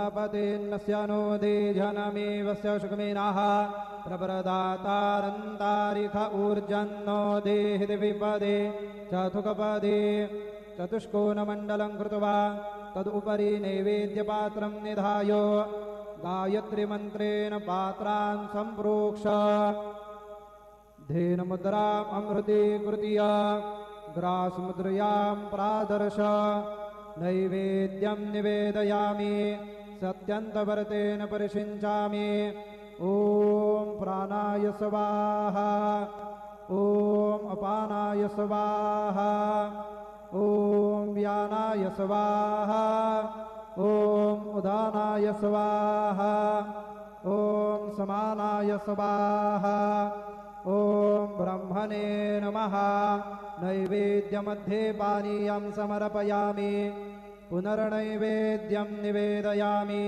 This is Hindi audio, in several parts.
वर्णपतिन्नस्य नो देजनमेवस्य शुकमेनाः प्रवरदातारन्तारिख ऊर्जन्नो देहिति विपदे चतुकपदे चतुष्कोणमण्डलं कृत्वा तदुपरि नैवेद्यपात्रं निधाय गायत्रीमन्त्रेण पात्रान् सम्प्रोक्ष धेनुमुद्राम् अमृतीकृत्य ग्रासमुद्रयां प्रादर्श नैवेद्यं निवेदयामि सत्यन्तव्रतेन परिषिञ्चामि ॐ प्राणाय स्वाहा ॐ अपानाय स्वाहा ॐ व्यानाय स्वाहा ॐ उदानाय स्वाहा ॐ समानाय स्वाहा ॐ ब्रह्मणे नमः नैवेद्यमध्ये पानीयं समर्पयामि पुनर्नैवेद्यं निवेदयामि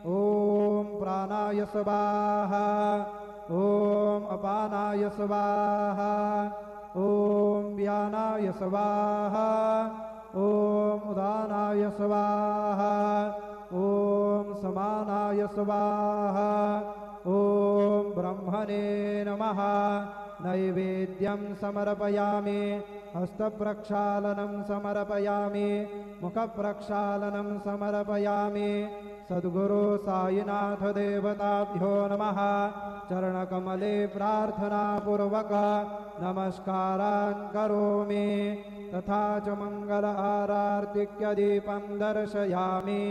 ॐ प्राणाय स्वाहा ॐ अपानाय स्वाहा ॐ व्यानाय स्वाहा ॐ उदानाय स्वाहा ॐ समानाय स्वाहा ॐ ब्रह्मणे नमः नैवेद्यं समर्पयामि हस्तप्रक्षालनं समर्पयामि मुखप्रक्षालनं समर्पयामि सद्गुरु साईनाथ देवताभ्यो नमः चरणकमले प्रार्थनापूर्वक नमस्कारान् करोमि तथा च मंगल आरार्तिक्य दीपं दर्शयामि